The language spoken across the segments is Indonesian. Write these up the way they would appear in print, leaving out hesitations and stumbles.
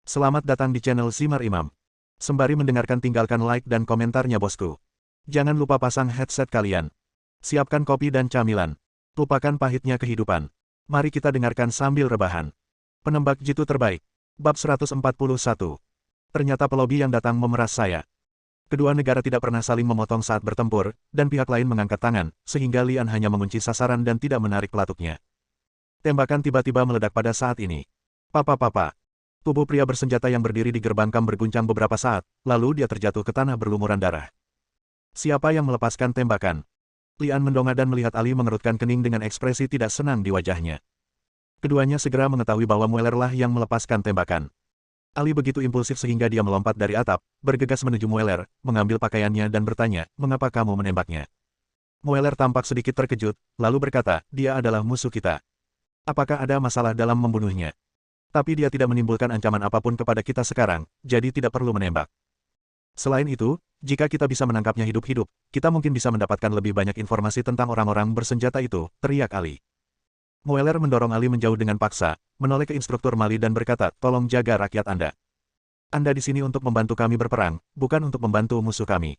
Selamat datang di channel Simar Imam. Sembari mendengarkan tinggalkan like dan komentarnya bosku. Jangan lupa pasang headset kalian. Siapkan kopi dan camilan. Lupakan pahitnya kehidupan. Mari kita dengarkan sambil rebahan. Penembak jitu terbaik. Bab 141. Ternyata pelobi yang datang memeras saya. Kedua negara tidak pernah saling memotong saat bertempur, dan pihak lain mengangkat tangan, sehingga Lian hanya mengunci sasaran dan tidak menarik pelatuknya. Tembakan tiba-tiba meledak pada saat ini. Papa. Tubuh pria bersenjata yang berdiri di gerbang kamp berguncang beberapa saat, lalu dia terjatuh ke tanah berlumuran darah. Siapa yang melepaskan tembakan? Lian mendongak dan melihat Ali mengerutkan kening dengan ekspresi tidak senang di wajahnya. Keduanya segera mengetahui bahwa Mueller lah yang melepaskan tembakan. Ali begitu impulsif sehingga dia melompat dari atap, bergegas menuju Mueller, mengambil pakaiannya dan bertanya, "Mengapa kamu menembaknya?" Mueller tampak sedikit terkejut, lalu berkata, "Dia adalah musuh kita. Apakah ada masalah dalam membunuhnya? Tapi dia tidak menimbulkan ancaman apapun kepada kita sekarang, jadi tidak perlu menembak. Selain itu, jika kita bisa menangkapnya hidup-hidup, kita mungkin bisa mendapatkan lebih banyak informasi tentang orang-orang bersenjata itu," teriak Ali. Mueller mendorong Ali menjauh dengan paksa, menoleh ke instruktur Mali dan berkata, "Tolong jaga rakyat Anda. Anda di sini untuk membantu kami berperang, bukan untuk membantu musuh kami.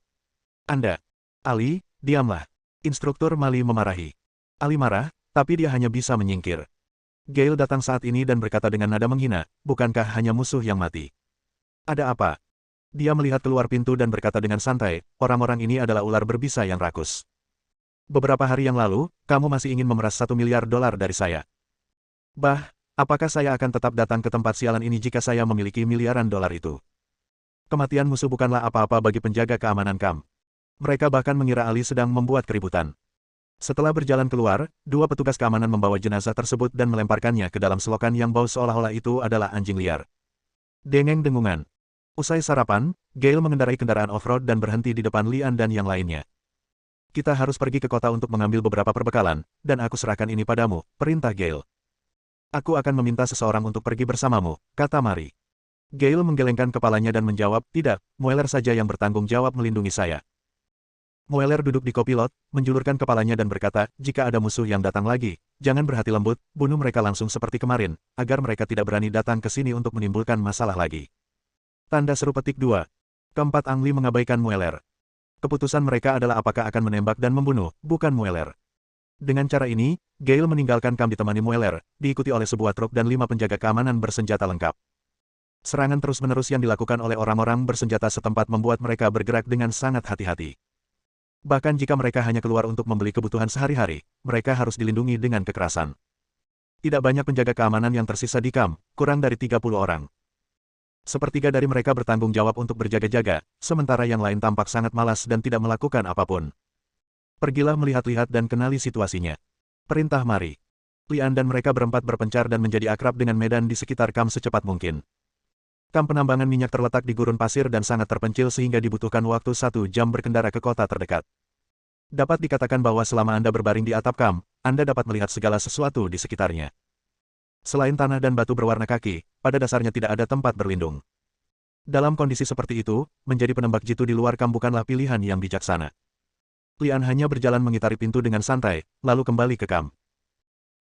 Anda." "Ali, diamlah." Instruktur Mali memarahi. Ali marah, tapi dia hanya bisa menyingkir. Gale datang saat ini dan berkata dengan nada menghina, "Bukankah hanya musuh yang mati? Ada apa?" Dia melihat keluar pintu dan berkata dengan santai, "Orang-orang ini adalah ular berbisa yang rakus. Beberapa hari yang lalu, kamu masih ingin memeras $1 miliar dari saya. Apakah saya akan tetap datang ke tempat sialan ini jika saya memiliki miliaran dolar itu? Kematian musuh bukanlah apa-apa bagi penjaga keamanan kamp." Mereka bahkan mengira Ali sedang membuat keributan. Setelah berjalan keluar, dua petugas keamanan membawa jenazah tersebut dan melemparkannya ke dalam selokan yang bau seolah-olah itu adalah anjing liar. Dengeng dengungan. Usai sarapan, Gale mengendarai kendaraan off-road dan berhenti di depan Lian dan yang lainnya. "Kita harus pergi ke kota untuk mengambil beberapa perbekalan, dan aku serahkan ini padamu," perintah Gale. "Aku akan meminta seseorang untuk pergi bersamamu," kata Mari. Gale menggelengkan kepalanya dan menjawab, "Tidak, Mueller saja yang bertanggung jawab melindungi saya." Mueller duduk di kopilot, menjulurkan kepalanya dan berkata, "Jika ada musuh yang datang lagi, jangan berhati lembut, bunuh mereka langsung seperti kemarin, agar mereka tidak berani datang ke sini untuk menimbulkan masalah lagi." Tanda seru petik 2. Keempat Angli mengabaikan Mueller. Keputusan mereka adalah apakah akan menembak dan membunuh, bukan Mueller. Dengan cara ini, Gale meninggalkan kamp ditemani Mueller, diikuti oleh sebuah truk dan 5 penjaga keamanan bersenjata lengkap. Serangan terus-menerus yang dilakukan oleh orang-orang bersenjata setempat membuat mereka bergerak dengan sangat hati-hati. Bahkan jika mereka hanya keluar untuk membeli kebutuhan sehari-hari, mereka harus dilindungi dengan kekerasan. Tidak banyak penjaga keamanan yang tersisa di kamp, kurang dari 30 orang. Sepertiga dari mereka bertanggung jawab untuk berjaga-jaga, sementara yang lain tampak sangat malas dan tidak melakukan apapun. "Pergilah melihat-lihat dan kenali situasinya," perintah Mari. Lian dan mereka berempat berpencar dan menjadi akrab dengan medan di sekitar kamp secepat mungkin. Kamp penambangan minyak terletak di gurun pasir dan sangat terpencil sehingga dibutuhkan waktu 1 jam berkendara ke kota terdekat. Dapat dikatakan bahwa selama Anda berbaring di atap kamp, Anda dapat melihat segala sesuatu di sekitarnya. Selain tanah dan batu berwarna kaki, pada dasarnya tidak ada tempat berlindung. Dalam kondisi seperti itu, menjadi penembak jitu di luar kamp bukanlah pilihan yang bijaksana. Lian hanya berjalan mengitari pintu dengan santai, lalu kembali ke kamp.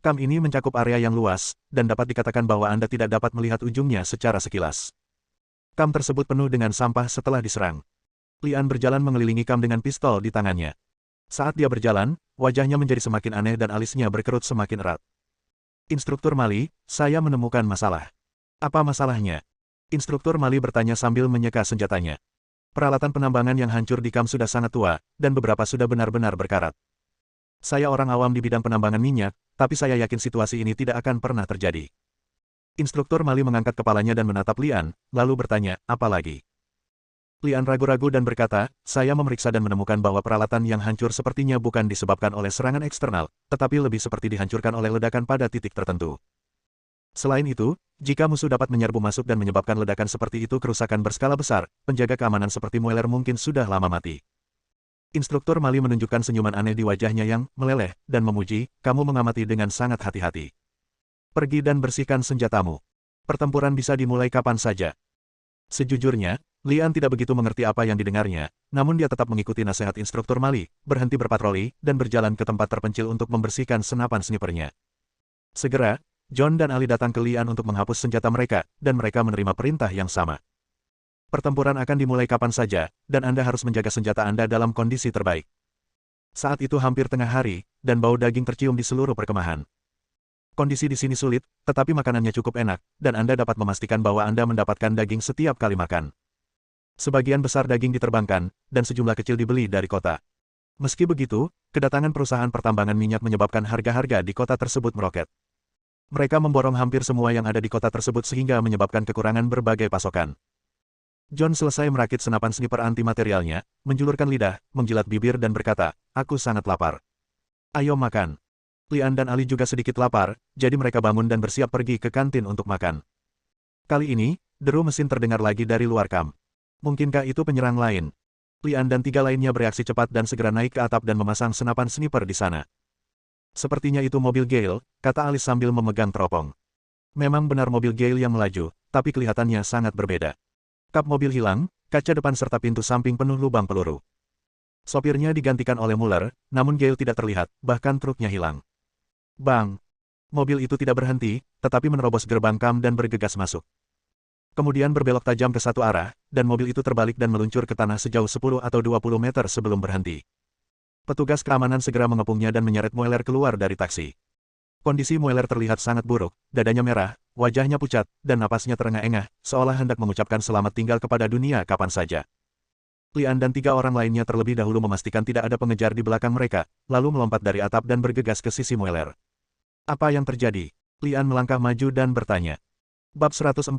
Kamp ini mencakup area yang luas, dan dapat dikatakan bahwa Anda tidak dapat melihat ujungnya secara sekilas. Kamp tersebut penuh dengan sampah setelah diserang. Lian berjalan mengelilingi kamp dengan pistol di tangannya. Saat dia berjalan, wajahnya menjadi semakin aneh dan alisnya berkerut semakin erat. "Instruktur Mali, saya menemukan masalah." "Apa masalahnya?" Instruktur Mali bertanya sambil menyeka senjatanya. "Peralatan penambangan yang hancur di kamp sudah sangat tua, dan beberapa sudah benar-benar berkarat. Saya orang awam di bidang penambangan minyak, tapi saya yakin situasi ini tidak akan pernah terjadi." Instruktur Mali mengangkat kepalanya dan menatap Lian, lalu bertanya, "Apa lagi?" Lian ragu-ragu dan berkata, "Saya memeriksa dan menemukan bahwa peralatan yang hancur sepertinya bukan disebabkan oleh serangan eksternal, tetapi lebih seperti dihancurkan oleh ledakan pada titik tertentu. Selain itu, jika musuh dapat menyerbu masuk dan menyebabkan ledakan seperti itu kerusakan berskala besar, penjaga keamanan seperti Mueller mungkin sudah lama mati." Instruktur Mali menunjukkan senyuman aneh di wajahnya yang meleleh, dan memuji, "Kamu mengamati dengan sangat hati-hati. Pergi dan bersihkan senjatamu. Pertempuran bisa dimulai kapan saja." Sejujurnya, Lian tidak begitu mengerti apa yang didengarnya, namun dia tetap mengikuti nasihat instruktur Mali, berhenti berpatroli, dan berjalan ke tempat terpencil untuk membersihkan senapan snipernya. Segera, John dan Ali datang ke Lian untuk menghapus senjata mereka, dan mereka menerima perintah yang sama. Pertempuran akan dimulai kapan saja, dan Anda harus menjaga senjata Anda dalam kondisi terbaik. Saat itu hampir tengah hari, dan bau daging tercium di seluruh perkemahan. Kondisi di sini sulit, tetapi makanannya cukup enak, dan Anda dapat memastikan bahwa Anda mendapatkan daging setiap kali makan. Sebagian besar daging diterbangkan, dan sejumlah kecil dibeli dari kota. Meski begitu, kedatangan perusahaan pertambangan minyak menyebabkan harga-harga di kota tersebut meroket. Mereka memborong hampir semua yang ada di kota tersebut sehingga menyebabkan kekurangan berbagai pasokan. John selesai merakit senapan sniper anti-materialnya, menjulurkan lidah, menjilat bibir dan berkata, "Aku sangat lapar. Ayo makan." Lian dan Ali juga sedikit lapar, jadi mereka bangun dan bersiap pergi ke kantin untuk makan. Kali ini, deru mesin terdengar lagi dari luar kamp. Mungkinkah itu penyerang lain? Lian dan 3 lainnya bereaksi cepat dan segera naik ke atap dan memasang senapan sniper di sana. Sepertinya itu mobil Gale, kata Alice sambil memegang teropong. Memang benar mobil Gale yang melaju, tapi kelihatannya sangat berbeda. Kap mobil hilang, kaca depan serta pintu samping penuh lubang peluru. Sopirnya digantikan oleh Muller, namun Gale tidak terlihat, bahkan truknya hilang. Bang! Mobil itu tidak berhenti, tetapi menerobos gerbang kamp dan bergegas masuk. Kemudian berbelok tajam ke satu arah, dan mobil itu terbalik dan meluncur ke tanah sejauh 10 atau 20 meter sebelum berhenti. Petugas keamanan segera mengepungnya dan menyeret Mueller keluar dari taksi. Kondisi Mueller terlihat sangat buruk, dadanya merah, wajahnya pucat, dan napasnya terengah-engah, seolah hendak mengucapkan selamat tinggal kepada dunia kapan saja. Lian dan 3 orang lainnya terlebih dahulu memastikan tidak ada pengejar di belakang mereka, lalu melompat dari atap dan bergegas ke sisi Mueller. Apa yang terjadi? Lian melangkah maju dan bertanya. Bab 142.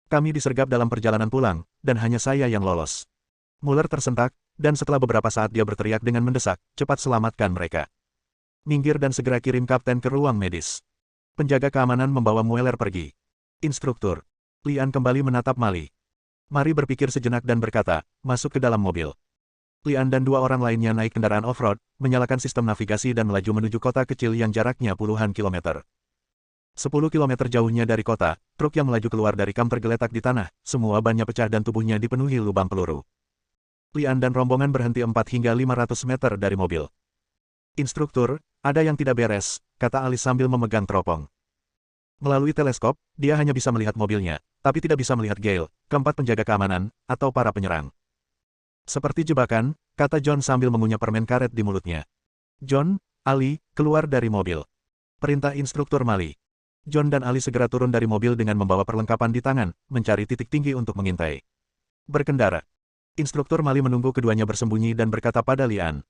Kami disergap dalam perjalanan pulang, dan hanya saya yang lolos. Mueller tersentak, dan setelah beberapa saat dia berteriak dengan mendesak, cepat selamatkan mereka. Minggir dan segera kirim kapten ke ruang medis. Penjaga keamanan membawa Mueller pergi. Instruktur. Lian kembali menatap Mali. Mari berpikir sejenak dan berkata, masuk ke dalam mobil. Lian dan 2 orang lainnya naik kendaraan off-road, menyalakan sistem navigasi dan melaju menuju kota kecil yang jaraknya puluhan kilometer. 10 kilometer jauhnya dari kota, truk yang melaju keluar dari kamp tergeletak di tanah, semua bannya pecah dan tubuhnya dipenuhi lubang peluru. Lian dan rombongan berhenti 4 hingga 500 meter dari mobil. Instruktur, ada yang tidak beres, kata Alice sambil memegang teropong. Melalui teleskop, dia hanya bisa melihat mobilnya, tapi tidak bisa melihat Gale, keempat penjaga keamanan, atau para penyerang. Seperti jebakan, kata John sambil mengunyah permen karet di mulutnya. John, Ali, keluar dari mobil. Perintah instruktur Mali. John dan Ali segera turun dari mobil dengan membawa perlengkapan di tangan, mencari titik tinggi untuk mengintai. Berkendara. Instruktur Mali menunggu keduanya bersembunyi dan berkata pada Lian.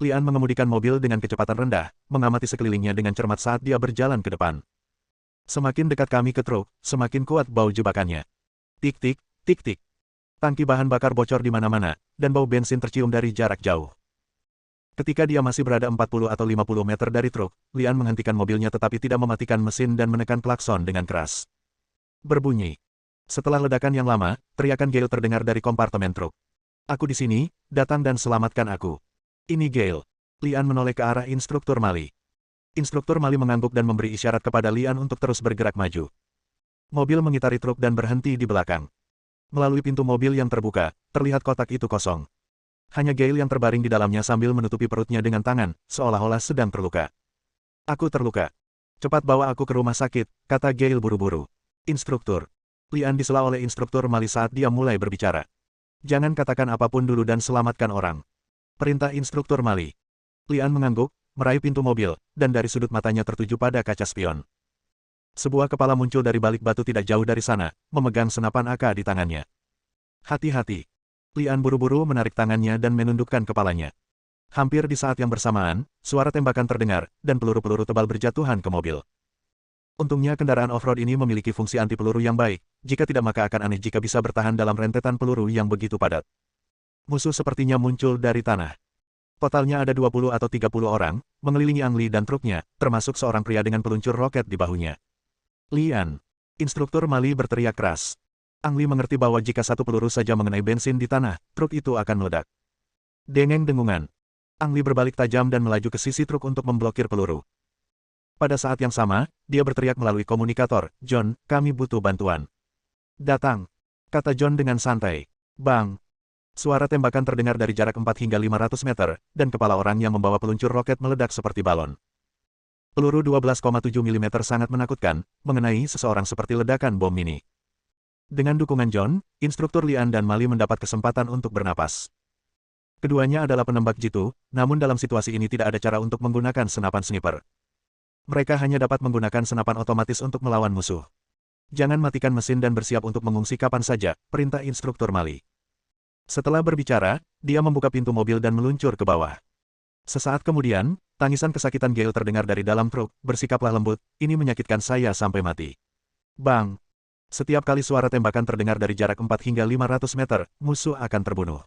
Lian mengemudikan mobil dengan kecepatan rendah, mengamati sekelilingnya dengan cermat saat dia berjalan ke depan. Semakin dekat kami ke truk, semakin kuat bau jebakannya. Tik-tik, tik-tik. Tangki bahan bakar bocor di mana-mana, dan bau bensin tercium dari jarak jauh. Ketika dia masih berada 40 atau 50 meter dari truk, Lian menghentikan mobilnya tetapi tidak mematikan mesin dan menekan klakson dengan keras. Berbunyi. Setelah ledakan yang lama, teriakan Gale terdengar dari kompartemen truk. Aku di sini, datang dan selamatkan aku. Ini Gale. Lian menoleh ke arah instruktur Mali. Instruktur Mali mengangguk dan memberi isyarat kepada Lian untuk terus bergerak maju. Mobil mengitari truk dan berhenti di belakang. Melalui pintu mobil yang terbuka, terlihat kotak itu kosong. Hanya Gale yang terbaring di dalamnya sambil menutupi perutnya dengan tangan, seolah-olah sedang terluka. Aku terluka. Cepat bawa aku ke rumah sakit, kata Gale buru-buru. Instruktur. Lian disela oleh instruktur Mali saat dia mulai berbicara. Jangan katakan apapun dulu dan selamatkan orang. Perintah instruktur Mali. Lian mengangguk, meraih pintu mobil, dan dari sudut matanya tertuju pada kaca spion. Sebuah kepala muncul dari balik batu tidak jauh dari sana, memegang senapan AK di tangannya. Hati-hati. Lian buru-buru menarik tangannya dan menundukkan kepalanya. Hampir di saat yang bersamaan, suara tembakan terdengar, dan peluru-peluru tebal berjatuhan ke mobil. Untungnya kendaraan off-road ini memiliki fungsi anti peluru yang baik, jika tidak maka akan aneh jika bisa bertahan dalam rentetan peluru yang begitu padat. Musuh sepertinya muncul dari tanah. Totalnya ada 20 atau 30 orang, mengelilingi Ang Li dan truknya, termasuk seorang pria dengan peluncur roket di bahunya. Lian. Instruktur Mali berteriak keras. Ang Li mengerti bahwa jika satu peluru saja mengenai bensin di tanah, truk itu akan meledak. Dengeng-dengungan. Ang Li berbalik tajam dan melaju ke sisi truk untuk memblokir peluru. Pada saat yang sama, dia berteriak melalui komunikator, John, kami butuh bantuan. Datang. Kata John dengan santai. Bang. Suara tembakan terdengar dari jarak 4 hingga 500 meter, dan kepala orang yang membawa peluncur roket meledak seperti balon. Peluru 12,7 mm sangat menakutkan, mengenai seseorang seperti ledakan bom mini. Dengan dukungan John, instruktur Lian dan Mali mendapat kesempatan untuk bernapas. Keduanya adalah penembak jitu, namun dalam situasi ini tidak ada cara untuk menggunakan senapan sniper. Mereka hanya dapat menggunakan senapan otomatis untuk melawan musuh. Jangan matikan mesin dan bersiap untuk mengungsi kapan saja, perintah instruktur Mali. Setelah berbicara, dia membuka pintu mobil dan meluncur ke bawah. Sesaat kemudian, tangisan kesakitan Gale terdengar dari dalam truk, bersikaplah lembut, ini menyakitkan saya sampai mati. Bang! Setiap kali suara tembakan terdengar dari jarak 4 hingga 500 meter, musuh akan terbunuh.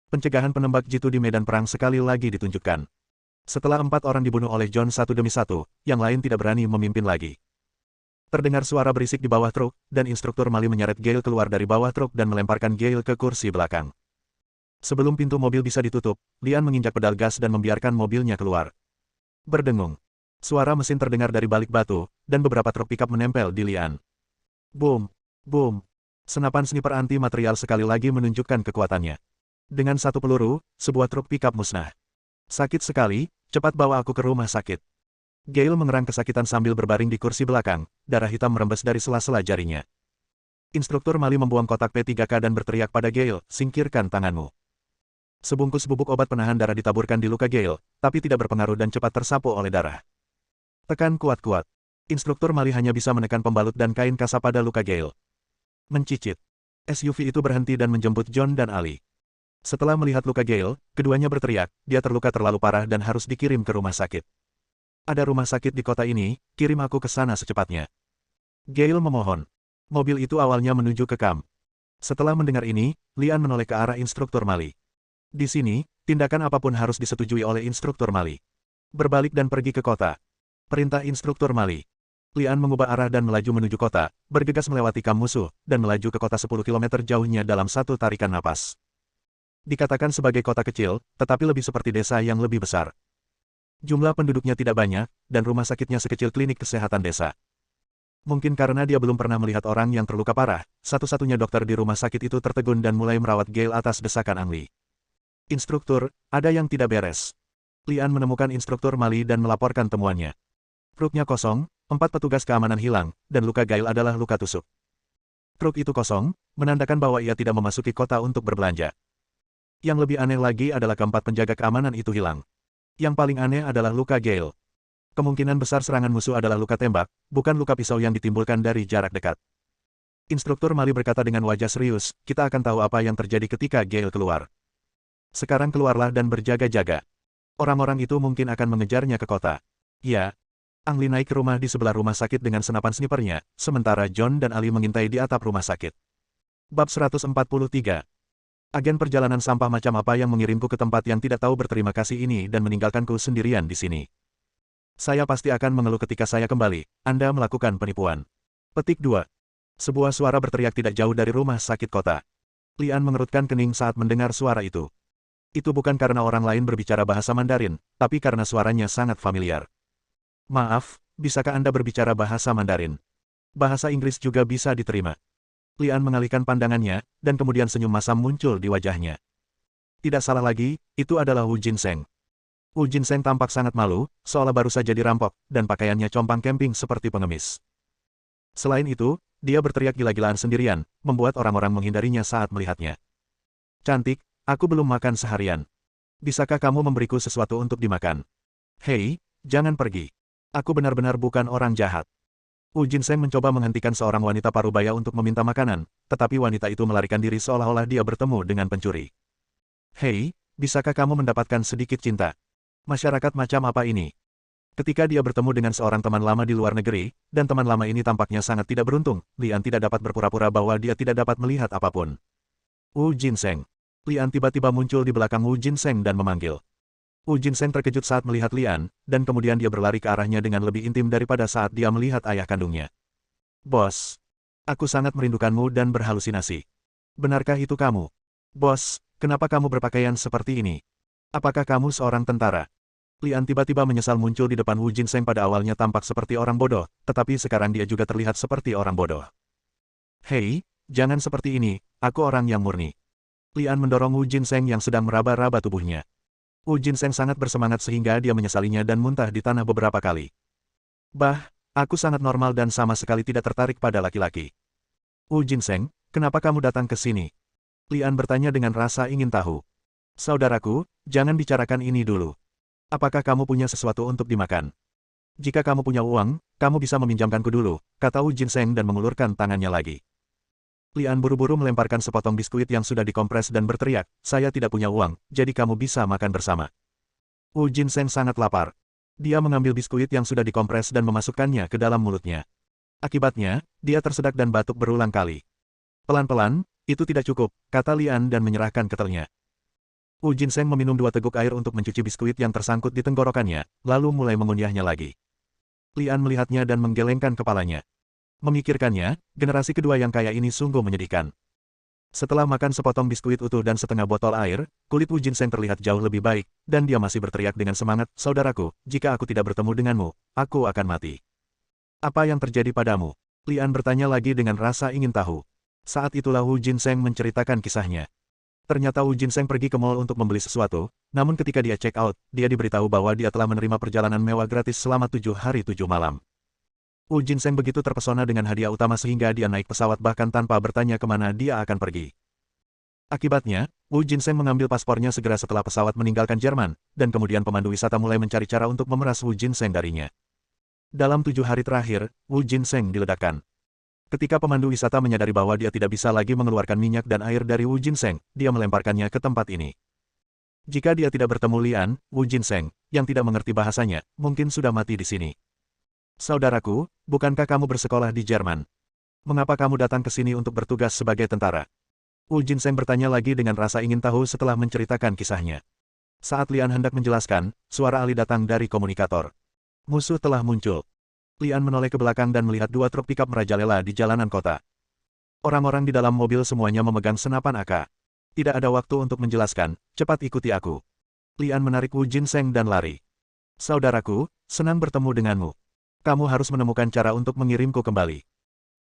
Pencegahan penembak jitu di medan perang sekali lagi ditunjukkan. Setelah 4 orang dibunuh oleh John satu demi satu, yang lain tidak berani memimpin lagi. Terdengar suara berisik di bawah truk, dan instruktur Mali menyeret Gale keluar dari bawah truk dan melemparkan Gale ke kursi belakang. Sebelum pintu mobil bisa ditutup, Lian menginjak pedal gas dan membiarkan mobilnya keluar. Berdengung. Suara mesin terdengar dari balik batu, dan beberapa truk pickup menempel di Lian. Boom! Boom! Senapan sniper anti-material sekali lagi menunjukkan kekuatannya. Dengan satu peluru, sebuah truk pickup musnah. Sakit sekali, cepat bawa aku ke rumah sakit. Gale mengerang kesakitan sambil berbaring di kursi belakang, darah hitam merembes dari sela-sela jarinya. Instruktur Mali membuang kotak P3K dan berteriak pada Gale, singkirkan tanganmu. Sebungkus bubuk obat penahan darah ditaburkan di luka Gale, tapi tidak berpengaruh dan cepat tersapu oleh darah. Tekan kuat-kuat. Instruktur Mali hanya bisa menekan pembalut dan kain kasa pada luka Gale. Mencicit. SUV itu berhenti dan menjemput John dan Ali. Setelah melihat luka Gale, keduanya berteriak, dia terluka terlalu parah dan harus dikirim ke rumah sakit. Ada rumah sakit di kota ini, kirim aku ke sana secepatnya. Gale memohon. Mobil itu awalnya menuju ke kamp. Setelah mendengar ini, Lian menoleh ke arah instruktur Mali. Di sini, tindakan apapun harus disetujui oleh instruktur Mali. Berbalik dan pergi ke kota. Perintah instruktur Mali. Lian mengubah arah dan melaju menuju kota, bergegas melewati kamp musuh, dan melaju ke kota 10 km jauhnya dalam satu tarikan napas. Dikatakan sebagai kota kecil, tetapi lebih seperti desa yang lebih besar. Jumlah penduduknya tidak banyak, dan rumah sakitnya sekecil klinik kesehatan desa. Mungkin karena dia belum pernah melihat orang yang terluka parah, satu-satunya dokter di rumah sakit itu tertegun dan mulai merawat Gale atas desakan Angli. Instruktur, ada yang tidak beres. Lian menemukan instruktur Mali dan melaporkan temuannya. Truknya kosong, 4 petugas keamanan hilang, dan luka Gale adalah luka tusuk. Truk itu kosong, menandakan bahwa ia tidak memasuki kota untuk berbelanja. Yang lebih aneh lagi adalah keempat penjaga keamanan itu hilang. Yang paling aneh adalah luka Gale. Kemungkinan besar serangan musuh adalah luka tembak, bukan luka pisau yang ditimbulkan dari jarak dekat. Instruktur Mali berkata dengan wajah serius, kita akan tahu apa yang terjadi ketika Gale keluar. Sekarang keluarlah dan berjaga-jaga. Orang-orang itu mungkin akan mengejarnya ke kota. Ya. Angli naik ke rumah di sebelah rumah sakit dengan senapan snipernya, sementara John dan Ali mengintai di atap rumah sakit. Bab 143. Agen perjalanan sampah macam apa yang mengirimku ke tempat yang tidak tahu berterima kasih ini dan meninggalkanku sendirian di sini. Saya pasti akan mengeluh ketika saya kembali, Anda melakukan penipuan. Petik 2. Sebuah suara berteriak tidak jauh dari rumah sakit kota. Lian mengerutkan kening saat mendengar suara itu. Itu bukan karena orang lain berbicara bahasa Mandarin, tapi karena suaranya sangat familiar. Maaf, bisakah Anda berbicara bahasa Mandarin? Bahasa Inggris juga bisa diterima. Lian mengalihkan pandangannya, dan kemudian senyum masam muncul di wajahnya. Tidak salah lagi, itu adalah Wu Jinseng. Wu Jinseng tampak sangat malu, seolah baru saja dirampok, dan pakaiannya compang camping seperti pengemis. Selain itu, dia berteriak gila-gilaan sendirian, membuat orang-orang menghindarinya saat melihatnya. Cantik, aku belum makan seharian. Bisakah kamu memberiku sesuatu untuk dimakan? Hei, jangan pergi. Aku benar-benar bukan orang jahat. Wu Jinseng mencoba menghentikan seorang wanita parubaya untuk meminta makanan, tetapi wanita itu melarikan diri seolah-olah dia bertemu dengan pencuri. Hei, bisakah kamu mendapatkan sedikit cinta? Masyarakat macam apa ini? Ketika dia bertemu dengan seorang teman lama di luar negeri, dan teman lama ini tampaknya sangat tidak beruntung, Lian tidak dapat berpura-pura bahwa dia tidak dapat melihat apapun. Wu Jinseng. Lian tiba-tiba muncul di belakang Wu Jinseng dan memanggil. Wu Jinseng terkejut saat melihat Lian, dan kemudian dia berlari ke arahnya dengan lebih intim daripada saat dia melihat ayah kandungnya. Bos, aku sangat merindukanmu dan berhalusinasi. Benarkah itu kamu? Bos, kenapa kamu berpakaian seperti ini? Apakah kamu seorang tentara? Lian tiba-tiba menyesal muncul di depan Wu Jinseng pada awalnya tampak seperti orang bodoh, tetapi sekarang dia juga terlihat seperti orang bodoh. Hei, jangan seperti ini, aku orang yang murni. Lian mendorong Wu Jinseng yang sedang meraba-raba tubuhnya. Wu Jinseng sangat bersemangat sehingga dia menyesalinya dan muntah di tanah beberapa kali. Bah, aku sangat normal dan sama sekali tidak tertarik pada laki-laki. Wu Jinseng, kenapa kamu datang ke sini? Lian bertanya dengan rasa ingin tahu. Saudaraku, jangan bicarakan ini dulu. Apakah kamu punya sesuatu untuk dimakan? Jika kamu punya uang, kamu bisa meminjamkanku dulu, kata Wu Jinseng dan mengulurkan tangannya lagi. Lian buru-buru melemparkan sepotong biskuit yang sudah dikompres dan berteriak, saya tidak punya uang, jadi kamu bisa makan bersama. Wu Jinseng sangat lapar. Dia mengambil biskuit yang sudah dikompres dan memasukkannya ke dalam mulutnya. Akibatnya, dia tersedak dan batuk berulang kali. Pelan-pelan, itu tidak cukup, kata Lian dan menyerahkan ketelnya. Wu Jinseng meminum 2 teguk air untuk mencuci biskuit yang tersangkut di tenggorokannya, lalu mulai mengunyahnya lagi. Lian melihatnya dan menggelengkan kepalanya. Memikirkannya, generasi kedua yang kaya ini sungguh menyedihkan. Setelah makan sepotong biskuit utuh dan setengah botol air, kulit Wu Jinseng terlihat jauh lebih baik, dan dia masih berteriak dengan semangat, saudaraku, jika aku tidak bertemu denganmu, aku akan mati. Apa yang terjadi padamu? Lian bertanya lagi dengan rasa ingin tahu. Saat itulah Wu Jinseng menceritakan kisahnya. Ternyata Wu Jinseng pergi ke mall untuk membeli sesuatu, namun ketika dia check out, dia diberitahu bahwa dia telah menerima perjalanan mewah gratis selama 7 hari 7 malam. Wu Jinseng begitu terpesona dengan hadiah utama sehingga dia naik pesawat bahkan tanpa bertanya kemana dia akan pergi. Akibatnya, Wu Jinseng mengambil paspornya segera setelah pesawat meninggalkan Jerman, dan kemudian pemandu wisata mulai mencari cara untuk memeras Wu Jinseng darinya. Dalam 7 hari terakhir, Wu Jinseng diledakkan. Ketika pemandu wisata menyadari bahwa dia tidak bisa lagi mengeluarkan minyak dan air dari Wu Jinseng, dia melemparkannya ke tempat ini. Jika dia tidak bertemu Lian, Wu Jinseng, yang tidak mengerti bahasanya, mungkin sudah mati di sini. Saudaraku, bukankah kamu bersekolah di Jerman? Mengapa kamu datang ke sini untuk bertugas sebagai tentara? Wu Jinseng bertanya lagi dengan rasa ingin tahu setelah menceritakan kisahnya. Saat Lian hendak menjelaskan, suara Ali datang dari komunikator. Musuh telah muncul. Lian menoleh ke belakang dan melihat 2 truk pikap merajalela di jalanan kota. Orang-orang di dalam mobil semuanya memegang senapan AK. Tidak ada waktu untuk menjelaskan, cepat ikuti aku. Lian menarik Wu Jinseng dan lari. Saudaraku, senang bertemu denganmu. Kamu harus menemukan cara untuk mengirimku kembali.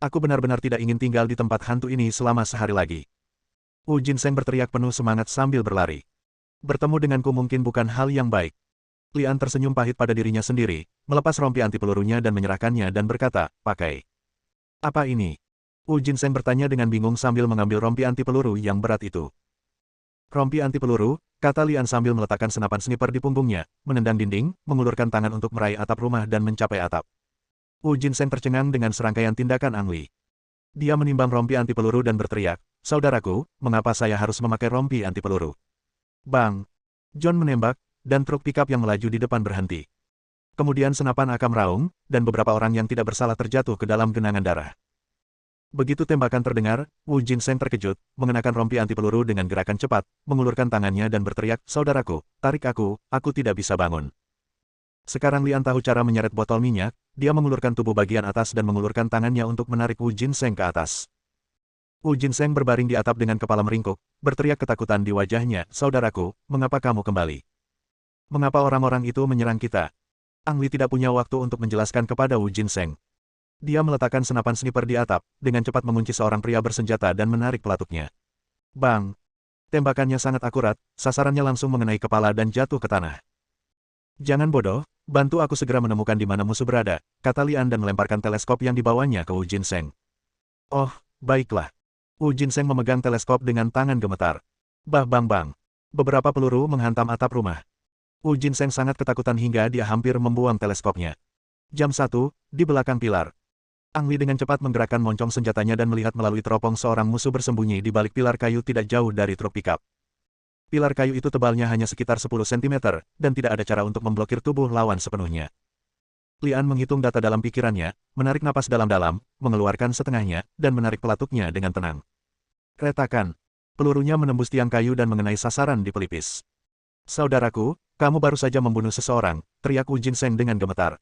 Aku benar-benar tidak ingin tinggal di tempat hantu ini selama sehari lagi. Wu Jinseng berteriak penuh semangat sambil berlari. Bertemu denganku mungkin bukan hal yang baik. Lian tersenyum pahit pada dirinya sendiri, melepas rompi anti pelurunya dan menyerahkannya dan berkata, pakai. Apa ini? Wu Jinseng bertanya dengan bingung sambil mengambil rompi anti peluru yang berat itu. Rompi anti peluru, kata Lian sambil meletakkan senapan sniper di punggungnya, menendang dinding, mengulurkan tangan untuk meraih atap rumah dan mencapai atap. Wu Jinseng tercengang dengan serangkaian tindakan Ang Li. Dia menimbang rompi anti peluru dan berteriak, saudaraku, mengapa saya harus memakai rompi anti peluru? Bang! John menembak, dan truk pikap yang melaju di depan berhenti. Kemudian senapan AK meraung, dan beberapa orang yang tidak bersalah terjatuh ke dalam genangan darah. Begitu tembakan terdengar, Wu Jinseng terkejut, mengenakan rompi anti peluru dengan gerakan cepat, mengulurkan tangannya dan berteriak, saudaraku, tarik aku tidak bisa bangun. Sekarang Lian tahu cara menyeret botol minyak, dia mengulurkan tubuh bagian atas dan mengulurkan tangannya untuk menarik Wu Jinseng ke atas. Wu Jinseng berbaring di atap dengan kepala meringkuk, berteriak ketakutan di wajahnya, saudaraku, mengapa kamu kembali? Mengapa orang-orang itu menyerang kita? Ang Li tidak punya waktu untuk menjelaskan kepada Wu Jinseng. Dia meletakkan senapan sniper di atap, dengan cepat mengunci seorang pria bersenjata dan menarik pelatuknya. Bang! Tembakannya sangat akurat, sasarannya langsung mengenai kepala dan jatuh ke tanah. Jangan bodoh, bantu aku segera menemukan di mana musuh berada, kata Lian dan melemparkan teleskop yang dibawanya ke Wu Jinseng. Oh, baiklah. Wu Jinseng memegang teleskop dengan tangan gemetar. Bah bang bang. Beberapa peluru menghantam atap rumah. Wu Jinseng sangat ketakutan hingga dia hampir membuang teleskopnya. Jam 1, di belakang pilar. Ang Li dengan cepat menggerakkan moncong senjatanya dan melihat melalui teropong seorang musuh bersembunyi di balik pilar kayu tidak jauh dari truk pikap. Pilar kayu itu tebalnya hanya sekitar 10 cm, dan tidak ada cara untuk memblokir tubuh lawan sepenuhnya. Lian menghitung data dalam pikirannya, menarik napas dalam-dalam, mengeluarkan setengahnya, dan menarik pelatuknya dengan tenang. Retakan. Pelurunya menembus tiang kayu dan mengenai sasaran di pelipis. Saudaraku, kamu baru saja membunuh seseorang, teriak Wu Jinseng dengan gemetar.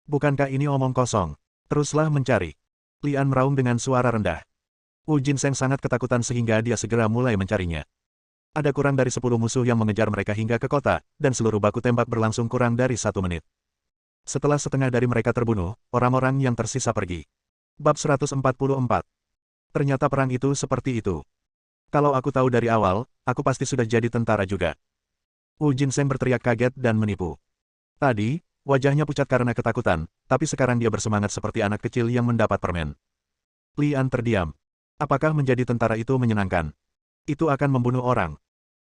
Bukankah ini omong kosong? Teruslah mencari. Lian meraung dengan suara rendah. Wu Jinseng sangat ketakutan sehingga dia segera mulai mencarinya. Ada kurang dari 10 musuh yang mengejar mereka hingga ke kota, dan seluruh baku tembak berlangsung kurang dari 1 menit. Setelah setengah dari mereka terbunuh, orang-orang yang tersisa pergi. Bab 144. Ternyata perang itu seperti itu. Kalau aku tahu dari awal, aku pasti sudah jadi tentara juga. Wu Jinseng berteriak kaget dan menipu. Tadi, Wajahnya pucat karena ketakutan, tapi sekarang dia bersemangat seperti anak kecil yang mendapat permen. Lian terdiam. Apakah menjadi tentara itu menyenangkan? Itu akan membunuh orang.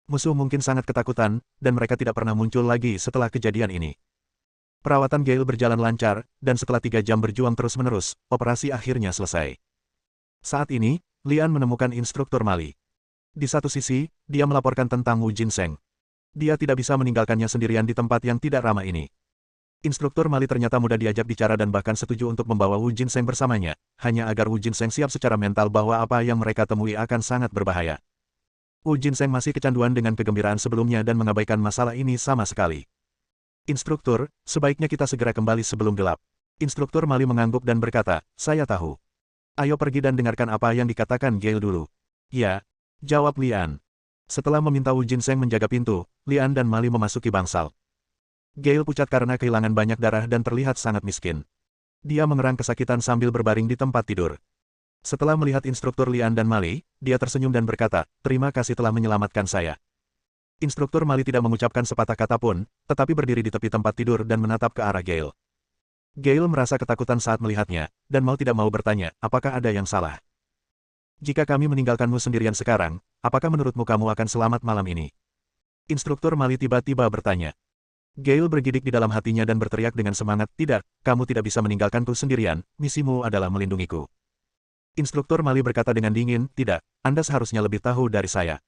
Musuh mungkin sangat ketakutan, dan mereka tidak pernah muncul lagi setelah kejadian ini. Perawatan Gale berjalan lancar, dan setelah 3 jam berjuang terus-menerus, operasi akhirnya selesai. Saat ini, Lian menemukan instruktur Mali. Di satu sisi, dia melaporkan tentang Wu Jinseng. Dia tidak bisa meninggalkannya sendirian di tempat yang tidak ramah ini. Instruktur Mali ternyata mudah diajak bicara dan bahkan setuju untuk membawa Wu Jinseng bersamanya, hanya agar Wu Jinseng siap secara mental bahwa apa yang mereka temui akan sangat berbahaya. Wu Jinseng masih kecanduan dengan kegembiraan sebelumnya dan mengabaikan masalah ini sama sekali. Instruktur, sebaiknya kita segera kembali sebelum gelap. Instruktur Mali mengangguk dan berkata, saya tahu. Ayo pergi dan dengarkan apa yang dikatakan Gale dulu. Ya, jawab Lian. Setelah meminta Wu Jinseng menjaga pintu, Lian dan Mali memasuki bangsal. Gale pucat karena kehilangan banyak darah dan terlihat sangat miskin. Dia mengerang kesakitan sambil berbaring di tempat tidur. Setelah melihat instruktur Lian dan Mali, dia tersenyum dan berkata, terima kasih telah menyelamatkan saya. Instruktur Mali tidak mengucapkan sepatah kata pun, tetapi berdiri di tepi tempat tidur dan menatap ke arah Gale. Gale merasa ketakutan saat melihatnya, dan mau tidak mau bertanya, apakah ada yang salah? Jika kami meninggalkanmu sendirian sekarang, apakah menurutmu kamu akan selamat malam ini? Instruktur Mali tiba-tiba bertanya. Gale bergidik di dalam hatinya dan berteriak dengan semangat, tidak, kamu tidak bisa meninggalkanku sendirian, misimu adalah melindungiku. Instruktur Mali berkata dengan dingin, tidak, Anda seharusnya lebih tahu dari saya.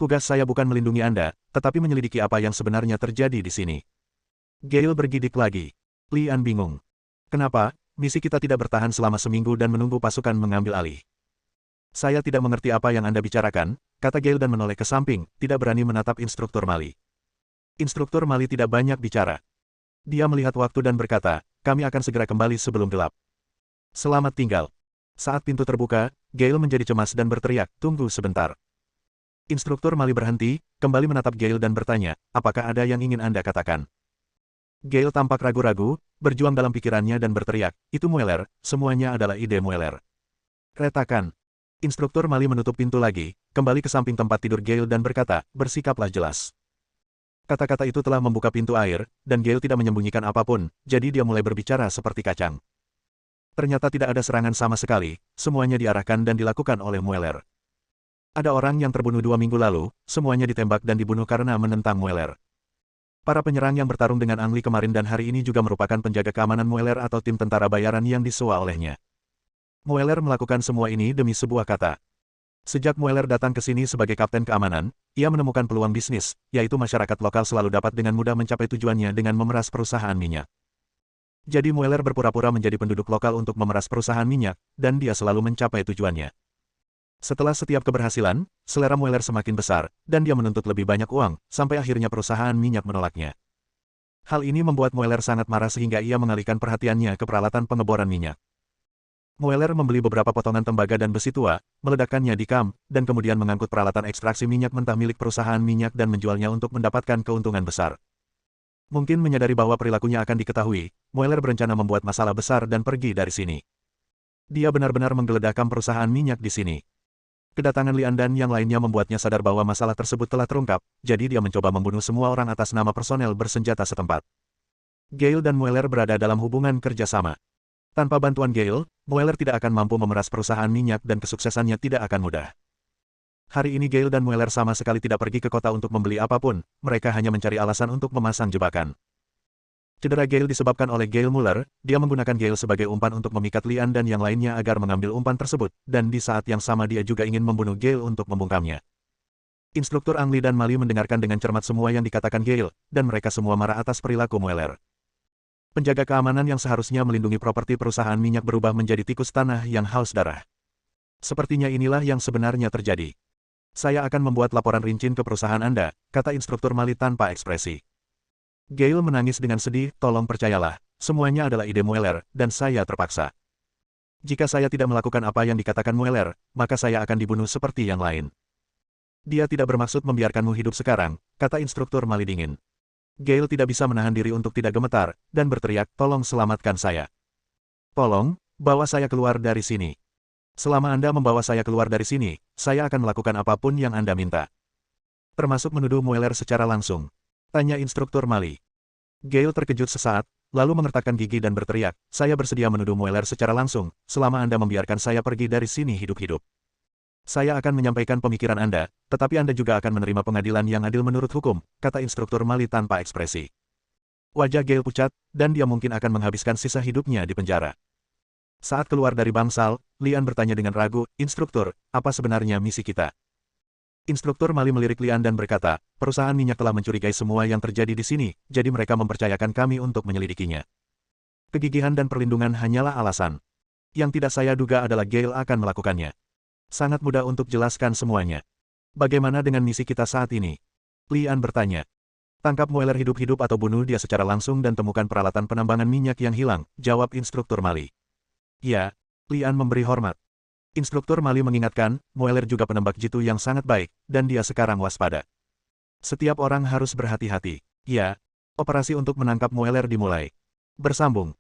Tugas saya bukan melindungi Anda, tetapi menyelidiki apa yang sebenarnya terjadi di sini. Gale bergidik lagi. Lian bingung. Kenapa, misi kita tidak bertahan selama seminggu dan menunggu pasukan mengambil alih? Saya tidak mengerti apa yang Anda bicarakan, kata Gale dan menoleh ke samping, tidak berani menatap instruktur Mali. Instruktur Mali tidak banyak bicara. Dia melihat waktu dan berkata, kami akan segera kembali sebelum gelap. Selamat tinggal. Saat pintu terbuka, Gale menjadi cemas dan berteriak, tunggu sebentar. Instruktur Mali berhenti, kembali menatap Gale dan bertanya, apakah ada yang ingin Anda katakan? Gale tampak ragu-ragu, berjuang dalam pikirannya dan berteriak, itu Mueller, semuanya adalah ide Mueller. Retakan. Instruktur Mali menutup pintu lagi, kembali ke samping tempat tidur Gale dan berkata, bersikaplah jelas. Kata-kata itu telah membuka pintu air, dan Gale tidak menyembunyikan apapun, jadi dia mulai berbicara seperti kacang. Ternyata tidak ada serangan sama sekali, semuanya diarahkan dan dilakukan oleh Mueller. Ada orang yang terbunuh 2 minggu lalu, semuanya ditembak dan dibunuh karena menentang Mueller. Para penyerang yang bertarung dengan Ang Lee kemarin dan hari ini juga merupakan penjaga keamanan Mueller atau tim tentara bayaran yang disewa olehnya. Mueller melakukan semua ini demi sebuah kata. Sejak Mueller datang ke sini sebagai kapten keamanan, ia menemukan peluang bisnis, yaitu masyarakat lokal selalu dapat dengan mudah mencapai tujuannya dengan memeras perusahaan minyak. Jadi Mueller berpura-pura menjadi penduduk lokal untuk memeras perusahaan minyak, dan dia selalu mencapai tujuannya. Setelah setiap keberhasilan, selera Mueller semakin besar, dan dia menuntut lebih banyak uang, sampai akhirnya perusahaan minyak menolaknya. Hal ini membuat Mueller sangat marah sehingga ia mengalihkan perhatiannya ke peralatan pengeboran minyak. Mueller membeli beberapa potongan tembaga dan besi tua, meledakkannya di kamp, dan kemudian mengangkut peralatan ekstraksi minyak mentah milik perusahaan minyak dan menjualnya untuk mendapatkan keuntungan besar. Mungkin menyadari bahwa perilakunya akan diketahui, Mueller berencana membuat masalah besar dan pergi dari sini. Dia benar-benar menggeledah perusahaan minyak di sini. Kedatangan Lian dan yang lainnya membuatnya sadar bahwa masalah tersebut telah terungkap, jadi dia mencoba membunuh semua orang atas nama personel bersenjata setempat. Gale dan Mueller berada dalam hubungan kerjasama. Tanpa bantuan Gale, Mueller tidak akan mampu memeras perusahaan minyak dan kesuksesannya tidak akan mudah. Hari ini Gale dan Mueller sama sekali tidak pergi ke kota untuk membeli apapun, mereka hanya mencari alasan untuk memasang jebakan. Cedera Gale disebabkan oleh Gale Mueller, dia menggunakan Gale sebagai umpan untuk memikat Lian dan yang lainnya agar mengambil umpan tersebut, dan di saat yang sama dia juga ingin membunuh Gale untuk membungkamnya. Instruktur Ang Lee dan Mali mendengarkan dengan cermat semua yang dikatakan Gale, dan mereka semua marah atas perilaku Mueller. Penjaga keamanan yang seharusnya melindungi properti perusahaan minyak berubah menjadi tikus tanah yang haus darah. Sepertinya inilah yang sebenarnya terjadi. Saya akan membuat laporan rinci ke perusahaan Anda, kata instruktur Mali tanpa ekspresi. Gale menangis dengan sedih, tolong percayalah, semuanya adalah ide Mueller, dan saya terpaksa. Jika saya tidak melakukan apa yang dikatakan Mueller, maka saya akan dibunuh seperti yang lain. Dia tidak bermaksud membiarkanmu hidup sekarang, kata instruktur Mali dingin. Gale tidak bisa menahan diri untuk tidak gemetar, dan berteriak, tolong selamatkan saya. Tolong, bawa saya keluar dari sini. Selama Anda membawa saya keluar dari sini, saya akan melakukan apapun yang Anda minta. Termasuk menuduh Mueller secara langsung. Tanya instruktur Mali. Gale terkejut sesaat, lalu mengertakkan gigi dan berteriak, saya bersedia menuduh Mueller secara langsung, selama Anda membiarkan saya pergi dari sini hidup-hidup. Saya akan menyampaikan pemikiran Anda, tetapi Anda juga akan menerima pengadilan yang adil menurut hukum, kata instruktur Mali tanpa ekspresi. Wajah Gale pucat, dan dia mungkin akan menghabiskan sisa hidupnya di penjara. Saat keluar dari bangsal, Lian bertanya dengan ragu, instruktur, apa sebenarnya misi kita? Instruktur Mali melirik Lian dan berkata, perusahaan minyak telah mencurigai semua yang terjadi di sini, jadi mereka mempercayakan kami untuk menyelidikinya. Kegigihan dan perlindungan hanyalah alasan. Yang tidak saya duga adalah Gale akan melakukannya. Sangat mudah untuk jelaskan semuanya. Bagaimana dengan misi kita saat ini? Lian bertanya. Tangkap Mueller hidup-hidup atau bunuh dia secara langsung dan temukan peralatan penambangan minyak yang hilang, jawab instruktur Mali. Ya, Lian memberi hormat. Instruktur Mali mengingatkan, Mueller juga penembak jitu yang sangat baik, dan dia sekarang waspada. Setiap orang harus berhati-hati. Ya, operasi untuk menangkap Mueller dimulai. Bersambung.